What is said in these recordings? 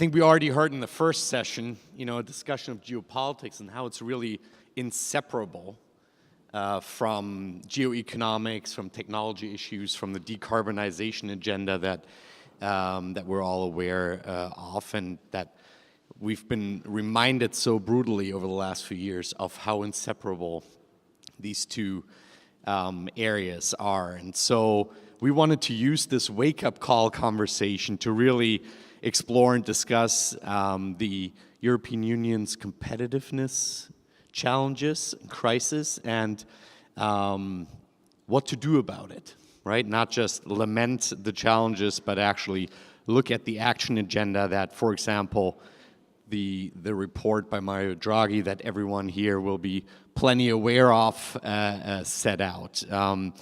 think we already heard in the first session, a discussion of geopolitics and how it's really inseparable from geoeconomics, from technology issues, from the decarbonization agenda that we're all aware of, and that we've been reminded so brutally over the last few years of how inseparable these two areas are. And so we wanted to use this wake-up call conversation to really explore and discuss the European Union's competitiveness challenges, crisis, and what to do about it, right? Not just lament the challenges, but actually look at the action agenda that, for example, the report by Mario Draghi that everyone here will be plenty aware of set out. And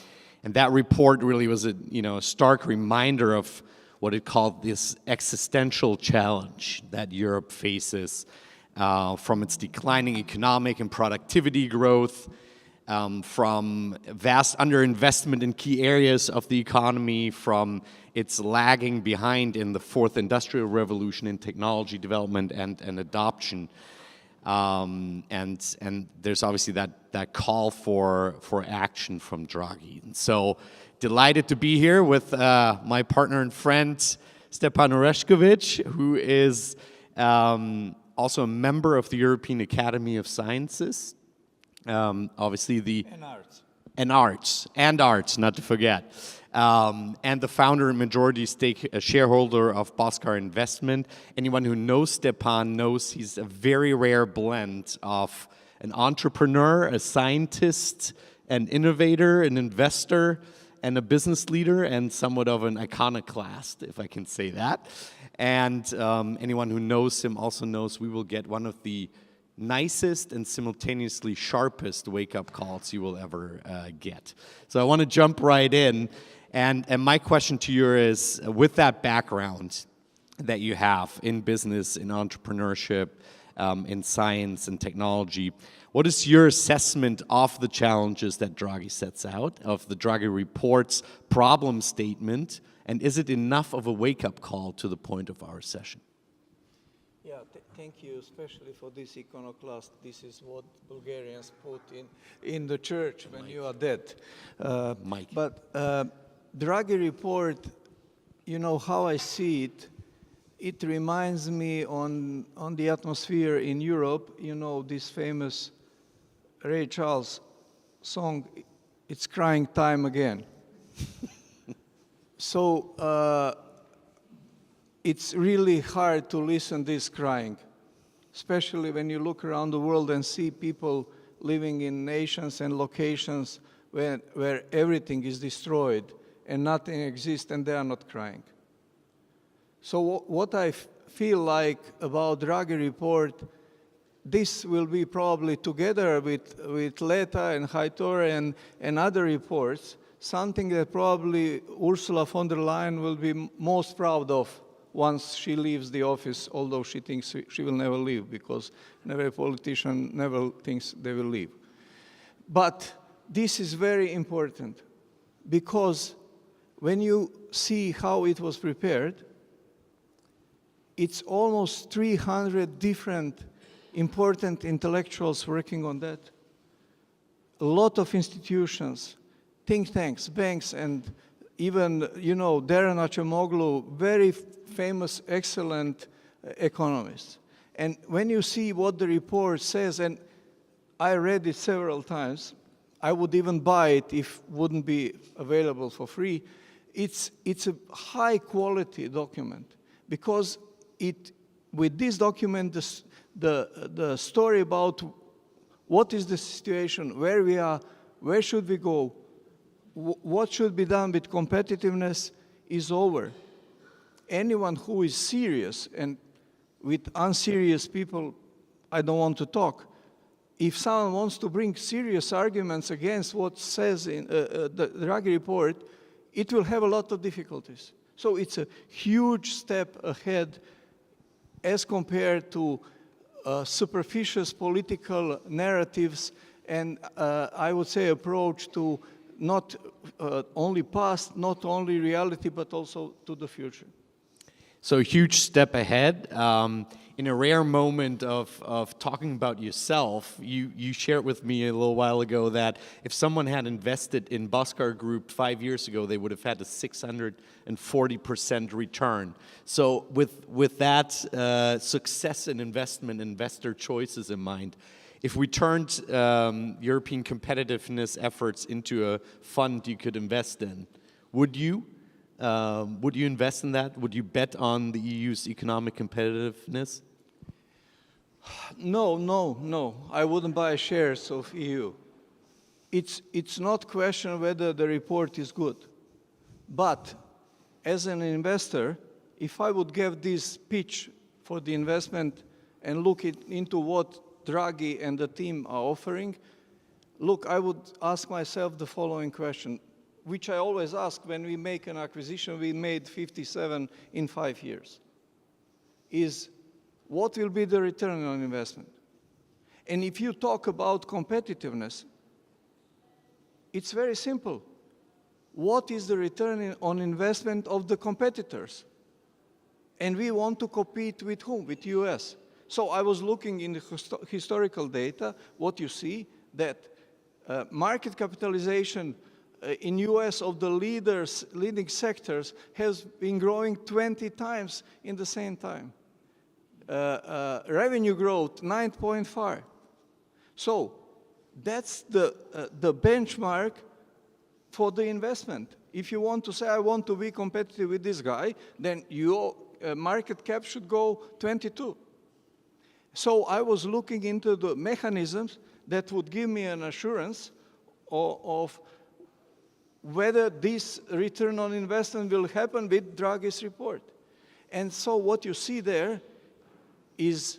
that report really was a stark reminder of what it called this existential challenge that Europe faces from its declining economic and productivity growth, from vast underinvestment in key areas of the economy, from its lagging behind in the fourth industrial revolution in technology development and adoption. And there's obviously that call for action from Draghi. And so delighted to be here with my partner and friend, Stjepan Orešković, who is also a member of the European Academy of Sciences. Obviously and arts, not to forget. And the founder and majority stake shareholder of BOSQAR Investment. Anyone who knows Stjepan knows he's a very rare blend of an entrepreneur, a scientist, an innovator, an investor, and a business leader, and somewhat of an iconoclast, if I can say that. And anyone who knows him also knows we will get one of the nicest and simultaneously sharpest wake-up calls you will ever get. So I want to jump right in. And my question to you is, with that background that you have in business, in entrepreneurship, in science and technology, what is your assessment of the challenges that Draghi sets out, of the Draghi report's problem statement, and is it enough of a wake-up call to the point of our session? Yeah, thank you, especially for this iconoclast. This is what Bulgarians put in the church when you are dead. Mike. But Draghi report, how I see it, it reminds me on the atmosphere in Europe, this famous Ray Charles song, It's Crying Time Again. So it's really hard to listen this crying, especially when you look around the world and see people living in nations and locations where everything is destroyed and nothing exists and they are not crying. So what I feel like about Draghi report, this will be probably together with Leta and Haitor and other reports, something that probably Ursula von der Leyen will be most proud of once she leaves the office, although she thinks she will never leave, because every politician never thinks they will leave. But this is very important, because when you see how it was prepared, it's almost 300 different important intellectuals working on that. A lot of institutions, think tanks, banks, and even, Darren Acemoglu, very famous, excellent economists. And when you see what the report says, and I read it several times, I would even buy it if it wouldn't be available for free. It's a high-quality document, because with this document, the story about what is the situation, where we are, where should we go, what should be done with competitiveness is over. Anyone who is serious, and with unserious people, I don't want to talk. If someone wants to bring serious arguments against what says in the Draghi report, it will have a lot of difficulties. So it's a huge step ahead as compared to superficial political narratives and, I would say, approach to not only past, not only reality, but also to the future. So a huge step ahead. In a rare moment of talking about yourself, you shared with me a little while ago that if someone had invested in BOSQAR Group 5 years ago, they would have had a 640% return. So with that success in investment, investor choices in mind, if we turned European competitiveness efforts into a fund you could invest in, would you? Would you invest in that? Would you bet on the EU's economic competitiveness? No. I wouldn't buy shares of EU. It's not question whether the report is good. But as an investor, if I would give this pitch for the investment and look into what Draghi and the team are offering, look, I would ask myself the following question, which I always ask when we make an acquisition. We made 57 in 5 years. Is what will be the return on investment? And if you talk about competitiveness, it's very simple. What is the return on investment of the competitors? And we want to compete with whom? With US. So I was looking in the historical data, what you see, that market capitalization in US of the leading sectors has been growing 20 times in the same time. Revenue growth, 9.5. So that's the benchmark for the investment. If you want to say, I want to be competitive with this guy, then your market cap should go 22. So I was looking into the mechanisms that would give me an assurance of whether this return on investment will happen with Draghi's report. And so what you see there is,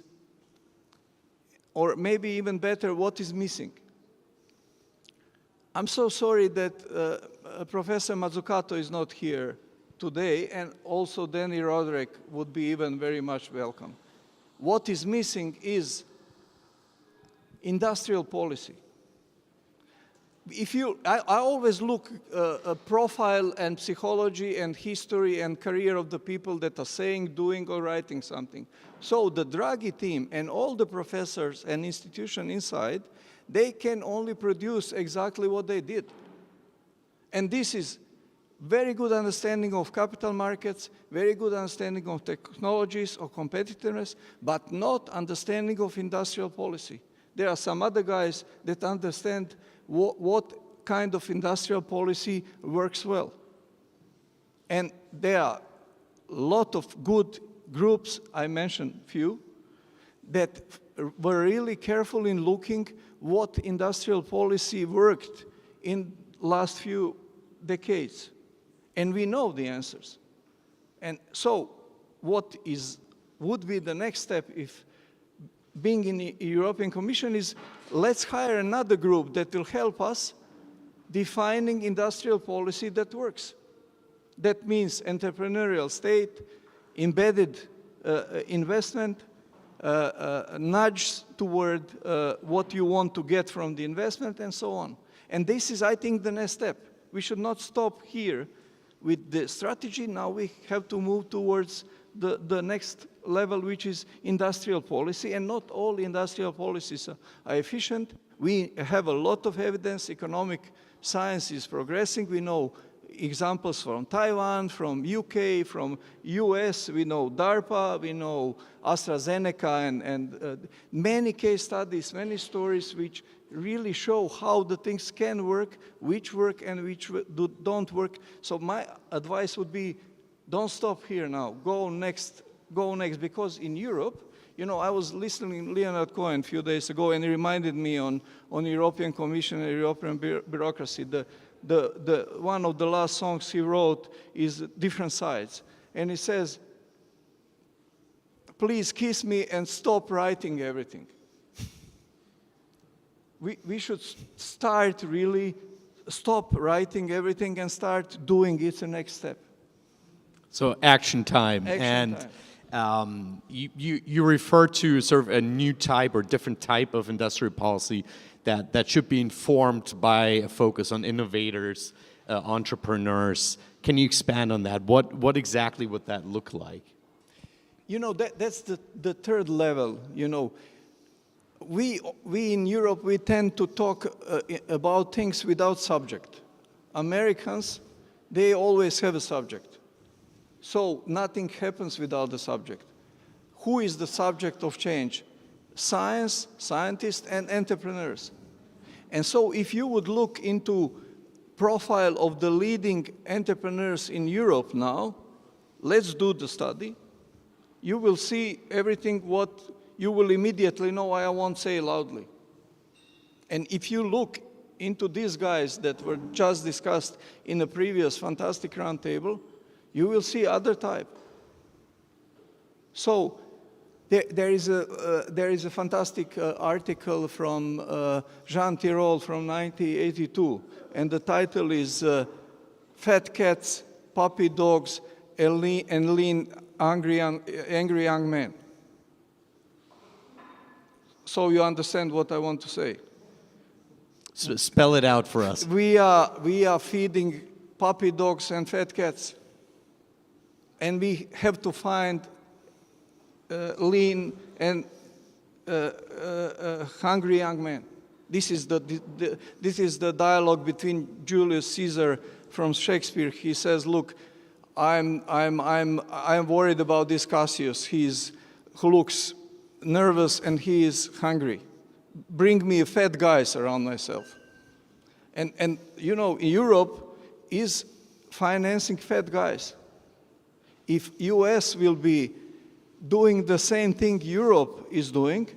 or maybe even better, what is missing. I'm so sorry that Professor Mazzucato is not here today, and also Danny Roderick would be even very much welcome. What is missing is industrial policy. I always look at profile and psychology and history and career of the people that are saying, doing, or writing something. So the Draghi team and all the professors and institutions inside, they can only produce exactly what they did. And this is very good understanding of capital markets, very good understanding of technologies or competitiveness, but not understanding of industrial policy. There are some other guys that understand what kind of industrial policy works well. And there are a lot of good groups, I mentioned few, that were really careful in looking what industrial policy worked in last few decades. And we know the answers. And so what would be the next step if being in the European Commission is, let's hire another group that will help us defining industrial policy that works. That means entrepreneurial state, embedded investment, nudge toward what you want to get from the investment, and so on. And this is, I think, the next step. We should not stop here with the strategy. Now we have to move towards the next level, which is industrial policy, and not all industrial policies are efficient. We have a lot of evidence. Economic science is progressing. We know examples from Taiwan, from UK, from US. We know DARPA, we know AstraZeneca, and many case studies, many stories which really show how the things can work and which don't work. So my advice would be, don't stop here now. Go next, because in Europe, you know, I was listening to Leonard Cohen a few days ago, and he reminded me on European Commission and European bureaucracy. One of the last songs he wrote is Different Sides. And he says, please kiss me and stop writing everything. We should start really, stop writing everything and start doing it the next step. So action time. You refer to sort of a new type or different type of industrial policy that should be informed by a focus on innovators, entrepreneurs. Can you expand on that? What exactly would that look like? that's the third level, We in Europe, we tend to talk about things without subject. Americans, they always have a subject. So nothing happens without the subject. Who is the subject of change? Science, scientists, and entrepreneurs. And so if you would look into profile of the leading entrepreneurs in Europe now, let's do the study. You will see everything what you will immediately know. I won't say loudly. And if you look into these guys that were just discussed in a previous fantastic roundtable, you will see other type. So there is a fantastic article from Jean Tirole from 1982, and the title is Fat Cats, Puppy Dogs, and Lean Angry Young Men. So you understand what I want to say. So spell it out for us. We are feeding puppy dogs and fat cats, and we have to find lean and hungry young men. This is the dialogue between Julius Caesar from Shakespeare. He says, "Look, I'm worried about this Cassius. Who looks nervous and he is hungry. Bring me fat guys around myself." And Europe is financing fat guys. If US will be doing the same thing Europe is doing,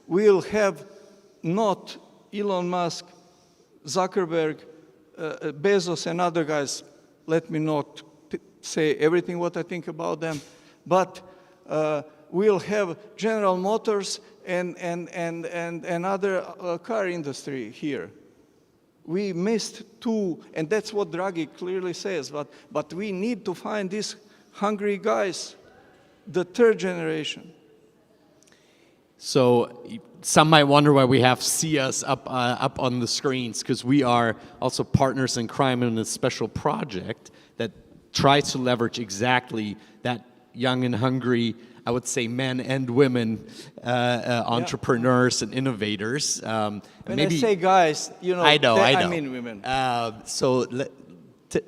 we'll have not Elon Musk, Zuckerberg, Bezos and other guys. Let me not say everything what I think about them, but we'll have General Motors and other car industry here. We missed two, and that's what Draghi clearly says, but we need to find these hungry guys, the third generation. So some might wonder why we have see us up on the screens, because we are also partners in crime in a special project that tries to leverage exactly that young and hungry, I would say men and women, entrepreneurs and innovators. When maybe, I say guys, I know. I mean women. So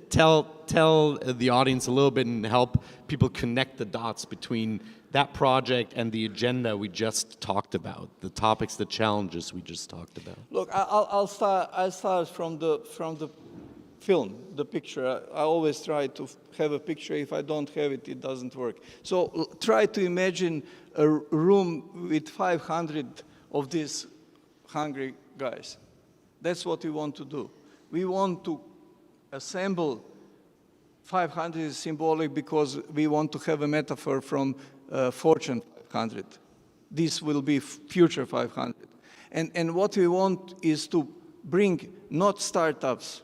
tell the audience a little bit and help people connect the dots between that project and the agenda we just talked about, the topics, the challenges we just talked about. Look, I'll start from the film, the picture. I always try to have a picture. If I don't have it, it doesn't work. So try to imagine a room with 500 of these hungry guys. That's what we want to do. We want to assemble 500 is symbolic because we want to have a metaphor from Fortune 500. This will be future 500. And what we want is to bring not startups.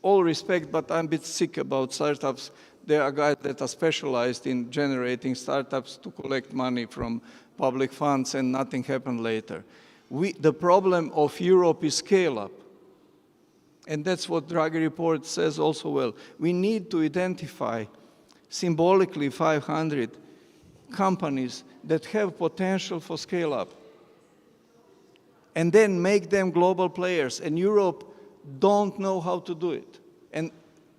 All respect, but I'm a bit sick about startups. There are guys that are specialized in generating startups to collect money from public funds and nothing happened later. The problem of Europe is scale up. And that's what Draghi report says also well. We need to identify symbolically 500 companies that have potential for scale up. And then make them global players. And Europe don't know how to do it. And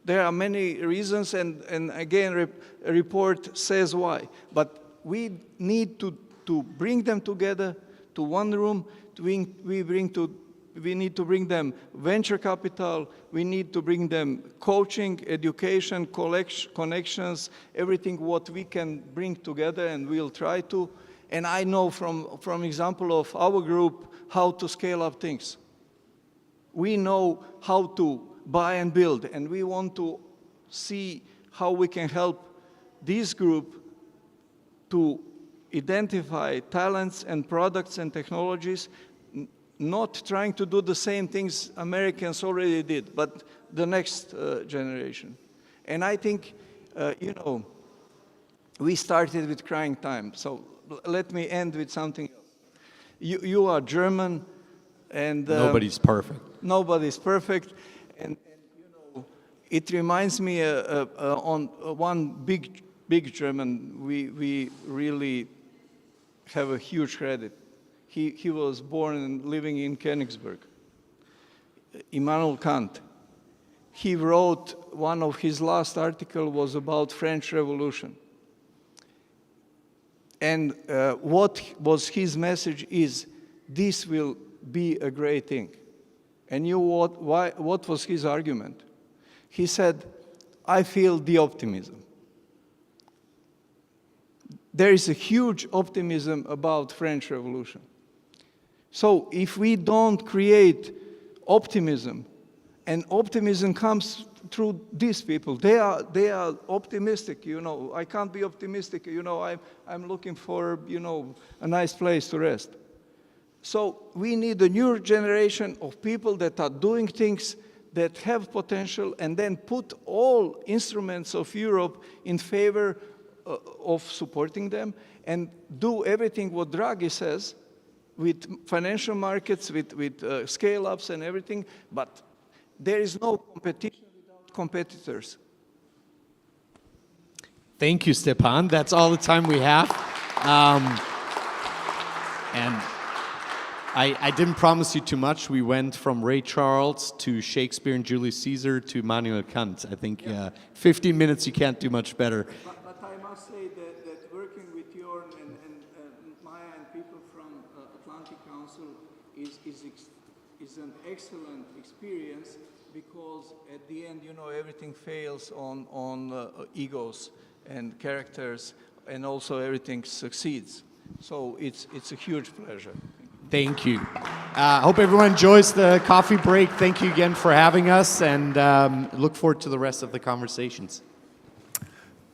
there are many reasons, and again, a report says why. But we need to bring them together to one room. We need to bring them venture capital. We need to bring them coaching, education, connections, everything what we can bring together, and we'll try to. And I know from example of our group how to scale up things. We know how to buy and build, and we want to see how we can help this group to identify talents and products and technologies, not trying to do the same things Americans already did, but the next generation. And I think, we started with crying time. So let me end with something else. You are German, and nobody's perfect. Nobody's perfect, and it reminds me on one big big German, we really have a huge credit. He was born and living in Königsberg. Immanuel Kant. He wrote, one of his last articles was about French Revolution. And what was his message is, this will be a great thing. And what was his argument? He said, I feel the optimism. There is a huge optimism about French Revolution. So if we don't create optimism, and optimism comes through these people, they are optimistic, you know. I can't be optimistic, you know, I'm looking for, you know, a nice place to rest. So we need a new generation of people that are doing things that have potential, and then put all instruments of Europe in favor of supporting them, and do everything what Draghi says with financial markets, with scale-ups and everything, but there is no competition without competitors. Thank you, Stjepan. That's all the time we have. And I didn't promise you too much. We went from Ray Charles to Shakespeare and Julius Caesar to Immanuel Kant. I think 15 minutes, you can't do much better. But I must say that working with Jörn and Maya and people from Atlantic Council is an excellent experience, because at the end, you know, everything fails on egos and characters, and also everything succeeds. So it's a huge pleasure. Thank you. Hope everyone enjoys the coffee break. Thank you again for having us, and look forward to the rest of the conversations.